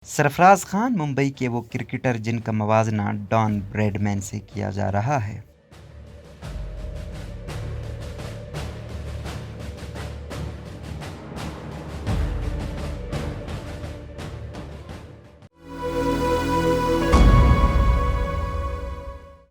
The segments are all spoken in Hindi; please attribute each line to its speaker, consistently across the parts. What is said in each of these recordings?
Speaker 1: सरफराज खान मुंबई के वो क्रिकेटर जिनका मवाजना डॉन ब्रैडमैन से किया जा रहा है।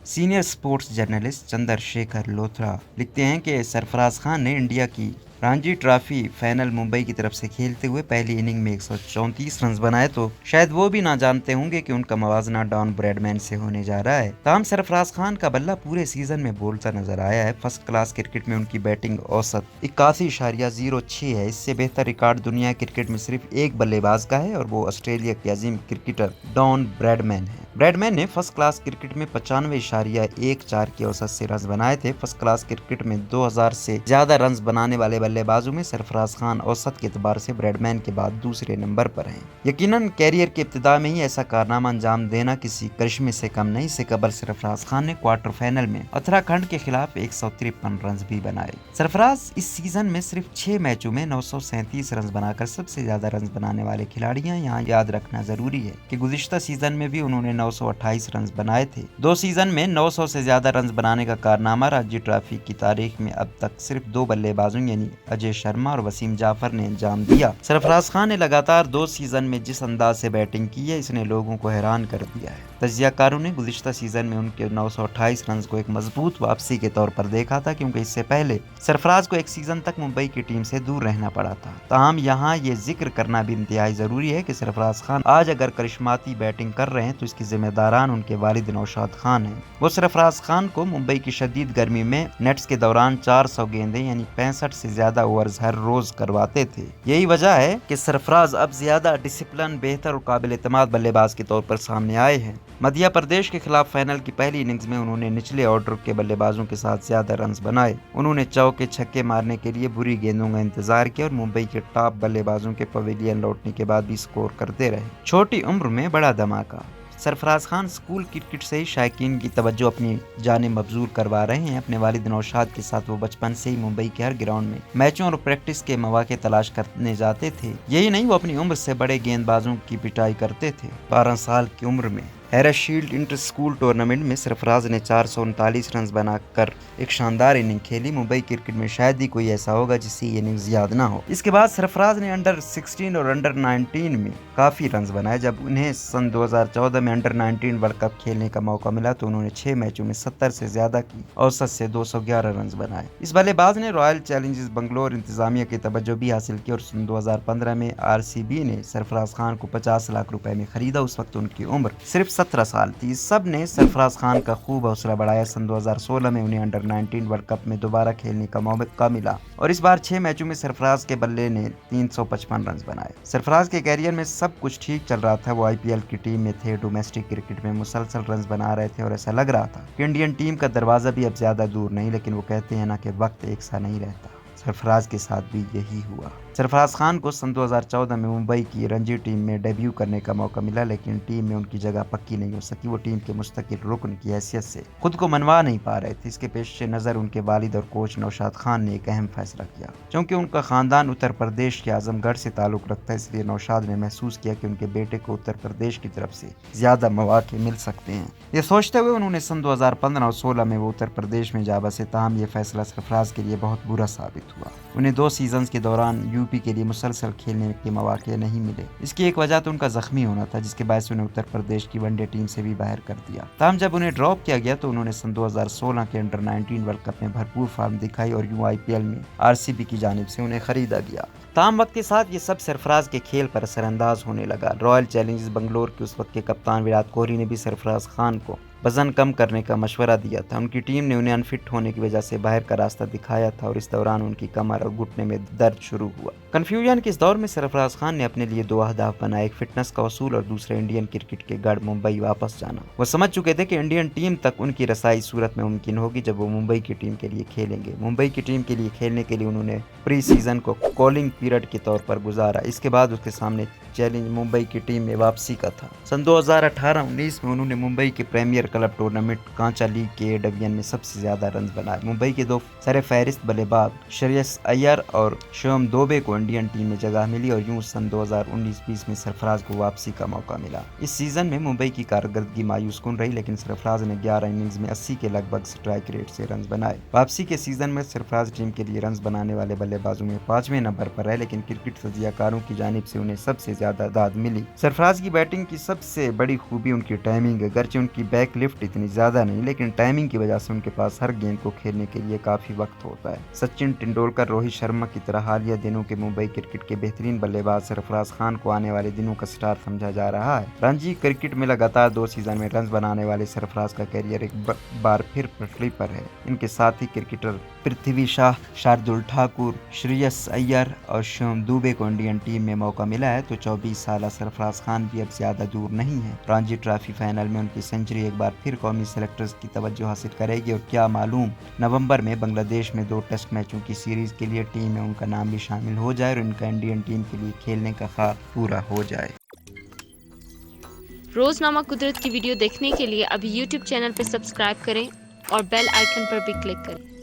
Speaker 1: Senior sports journalist Chandrashekhar Lothra लिखते हैं कि सरफराज खान ने इंडिया की रणजी ट्रॉफी फाइनल मुंबई की तरफ से खेलते हुए पहली इनिंग में 134 रन बनाए, तो शायद वो भी ना जानते होंगे कि उनका मवाजना डॉन ब्रैडमैन से होने जा रहा है। ताहम सरफराज खान का बल्ला पूरे सीजन में बोलता नजर आया है। फर्स्ट क्लास क्रिकेट में उनकी बैटिंग औसत 81.06 है। इससे बेहतर रिकॉर्ड दुनिया क्रिकेट में सिर्फ एक बल्लेबाज का है और वो ऑस्ट्रेलिया के अजीम क्रिकेटर डॉन ब्रैडमैन है। ब्रैडमैन ने फर्स्ट क्लास क्रिकेट में 95.14 के औसत से रन बनाए थे। फर्स्ट क्लास क्रिकेट में 2000 से ज्यादा रन बनाने वाले बल्लेबाजों में सरफराज खान औसत के एतबार से ब्रैडमैन के बाद दूसरे नंबर पर हैं। यकीनन कैरियर के इब्तिदा में ही ऐसा कारनामा अंजाम देना किसी करिश्मे से कम नहीं। इससे कबल सरफराज खान ने क्वार्टर फाइनल में उत्तराखंड के खिलाफ 153 रन भी बनाए। सरफराज इस सीजन में सिर्फ 6 मैचों में 937 रन बनाकर सबसे ज्यादा रन बनाने वाले खिलाड़ी हैं। यहाँ याद रखना जरूरी है कि गुज़िश्ता सीजन में भी उन्होंने 928 रन बनाए थे। 2 सीजन में 900 से ज्यादा रन बनाने का कारनामा रणजी ट्रॉफी की तारीख में अब तक सिर्फ 2 बल्लेबाजों यानी अजय शर्मा और वसीम जाफर ने अंजाम दिया। सरफराज खान ने लगातार 2 सीजन में जिस अंदाज से बैटिंग की है, इसने लोगों को हैरान कर दिया है। तजियाकारों ने गुज़िश्ता सीजन में उनके 928 रन को एक मजबूत वापसी के तौर पर देखा था, क्योंकि इससे पहले सरफराज को एक सीजन तक मुंबई की टीम से दूर रहना पड़ा था। ताहम यहाँ ये जिक्र करना भी इंतहाई जरूरी है कि सरफराज खान आज अगर करिश्माती बैटिंग कर रहे हैं तो इसकी जिम्मेदारान उनके वालिद नौशाद खान हैं। वो सरफराज खान को मुंबई की शदीद गर्मी में नेट्स के दौरान 400 गेंदें यानी 65 से ज्यादा ओवर्स हर रोज करवाते थे। यही वजह है कि सरफराज अब ज्यादा डिसिप्लिन, बेहतर और काबिल एतमाद बल्लेबाज के तौर पर सामने आए हैं। मध्य प्रदेश के खिलाफ फाइनल की पहली इनिंग्स में उन्होंने निचले ऑर्डर के बल्लेबाजों के साथ ज्यादा रन बनाए। उन्होंने चौके छक्के मारने के लिए बुरी गेंदों का इंतजार किया और मुंबई के टॉप बल्लेबाजों के पवेलियन लौटने के बाद भी स्कोर करते रहे। छोटी उम्र में बड़ा धमाका। सरफराज खान स्कूल क्रिकेट से ही शायकीन की तवज्जो अपनी जाने मबजूर करवा रहे हैं। अपने वालिद नौशाद के साथ वो बचपन से ही मुंबई के हर ग्राउंड में मैचों और प्रैक्टिस के मौके तलाश करने जाते थे। यही नहीं, वो अपनी उम्र से बड़े गेंदबाजों की पिटाई करते थे। 12 साल की उम्र में Harris shield inter school tournament में सरफराज ने 439 रन बनाकर एक शानदार इनिंग खेली। मुंबई क्रिकेट में शायद ही कोई ऐसा होगा जिसे ये इनिंग्स याद ना हो। इसके बाद सरफराज ने अंडर 16 और अंडर 19 में काफी रन बनाए। जब उन्हें सन 2014 में अंडर 19 वर्ल्ड कप खेलने का मौका मिला तो उन्होंने 6 मैचों में 70 से ज्यादा की औसत से 211 रन बनाए। इस बल्लेबाज ने रॉयल चैलेंजर्स बंगलोर इंतजामिया की तवज्जो भी हासिल की और सन 2015 में आरसीबी ने सरफराज खान को 50 लाख रुपए में खरीदा। उस वक्त उनकी उम्र सिर्फ 17 साल थी। सब ने सरफराज खान का खूब हौसला बढ़ाया। सन 2016 में उन्हें अंडर 19 वर्ल्ड कप में दोबारा खेलने का मौका मिला और इस बार 6 मैचों में सरफराज के बल्ले ने 355 रन बनाए। सरफराज के कैरियर में सब कुछ ठीक चल रहा था। वो आईपीएल की टीम में थे, डोमेस्टिक क्रिकेट में मुसलसल रन बना रहे थे और ऐसा लग रहा था कि इंडियन टीम का दरवाजा भी अब ज्यादा दूर नहीं। लेकिन वो कहते हैं ना कि वक्त एक सा नहीं रहता। सरफराज के साथ भी यही हुआ। सरफराज खान को सन 2014 में मुंबई की रणजी टीम में डेब्यू करने का मौका मिला, लेकिन टीम में उनकी जगह पक्की नहीं हो सकी। वो टीम के मुस्तकिल रुकन की हैसियत से खुद को मनवा नहीं पा रहे थे। इसके पेश नजर उनके वालिद और कोच नौशाद खान ने एक अहम फैसला किया। क्योंकि उनका खानदान उत्तर प्रदेश के आजमगढ़ से ताल्लुक रखता है, इसलिए नौशाद ने महसूस किया कि उनके बेटे को उत्तर प्रदेश की तरफ से ज्यादा मौके मिल सकते हैं। ये सोचते हुए उन्होंने सन 2015 और 16 में वो उत्तर प्रदेश में जा बसे। ताहम ये फैसला सरफराज के लिए बहुत बुरा साबित हुआ। उन्हें 2 सीजन के दौरान यूपी के लिए मुसलसल खेलने के मौके नहीं मिले। इसकी एक वजह तो उनका जख्मी होना था, जिसके बायस उन्हें उत्तर प्रदेश की वनडे टीम से भी बाहर कर दिया। ताहम जब उन्हें ड्रॉप किया गया तो उन्होंने सन 2016 के अंडर 19 वर्ल्ड कप में भरपूर फॉर्म दिखाई और यूं आईपीएल में आरसीबी की जानिब से उन्हें खरीदा गया। ताहम वक्त के साथ ये सब सरफराज के खेल पर असरअंदाज होने लगा। रॉयल चैलेंजर्स बंगलोर के उस वक्त के कप्तान विराट कोहली ने भी सरफराज खान को वजन कम करने का मशवरा दिया था। उनकी टीम ने उन्हें अनफिट होने की वजह से बाहर का रास्ता दिखाया था और इस दौरान उनकी कमर और घुटने में दर्द शुरू हुआ। कंफ्यूजन के इस दौर में सरफराज खान ने अपने लिए 2 अहदाफ बनाए, एक फिटनेस का असूल और दूसरा इंडियन क्रिकेट के गढ़ मुंबई वापस जाना। वो समझ चुके थे कि इंडियन टीम तक उनकी रसाई सूरत में मुमकिन होगी जब वो मुंबई की टीम के लिए खेलेंगे। मुंबई की टीम के लिए खेलने के लिए उन्होंने प्री सीजन को कॉलिंग पीरियड के तौर पर गुजारा। इसके बाद उसके सामने चैलेंज मुंबई की टीम में वापसी का था। सन 2018-19 में उन्होंने मुंबई के प्रीमियर क्लब टूर्नामेंट कांचा लीग के डिवीजन में सबसे ज्यादा रन बनाए। मुंबई के दो सरफहरिस्त बल्लेबाज श्रेयस अय्यर और शिवम दुबे को इंडियन टीम में जगह मिली और यूं सन 2019-20 में सरफराज को वापसी का मौका मिला। इस सीजन में मुंबई की कारकर्दगी मायूस कुन रही, लेकिन सरफराज ने 11 इनिंग्स में 80 के लगभग स्ट्राइक रेट से रन बनाए। वापसी के सीजन में सरफराज टीम के लिए रन बनाने वाले बल्लेबाजों में 5वें नंबर पर रहे, लेकिन क्रिकेट तजियाकारों की जानिब से उन्हें सबसे ज्यादा दाद मिली। सरफराज की बैटिंग की सबसे बड़ी खूबी उनकी टाइमिंग है। गर्चे उनकी बैक लिफ्ट इतनी ज्यादा नहीं, लेकिन टाइमिंग की वजह से उनके पास हर गेंद को खेलने के लिए काफी वक्त होता है। सचिन तेंदुलकर, रोहित शर्मा की तरह हालिया दिनों के मुंबई क्रिकेट के बेहतरीन बल्लेबाज सरफराज खान को आने वाले दिनों का स्टार समझा जा रहा है। रणजी क्रिकेट में लगातार 2 सीजन में रन बनाने वाले सरफराज का कैरियर एक बार फिर पटरी पर है। इनके साथ ही क्रिकेटर पृथ्वी शाह, शार्दुल ठाकुर, श्रेयस अय्यर और शिवम दुबे को इंडियन टीम में मौका मिला है, तो 24 साल सरफराज खान भी अब ज्यादा दूर नहीं है। रणजी ट्रॉफी फाइनल में उनकी सेंचुरी एक बार फिर कौमी सेलेक्टर्स की तवज्जो हासिल करेगी और क्या मालूम नवंबर में बांग्लादेश में 2 टेस्ट मैचों की सीरीज के लिए टीम में उनका नाम भी शामिल हो जाए और उनका इंडियन टीम के लिए खेलने का ख्वाब पूरा हो जाए।
Speaker 2: रोजनामा कुदरत की वीडियो देखने के लिए अभी YouTube चैनल पर सब्सक्राइब करें और बेल आइकन पर भी क्लिक करें।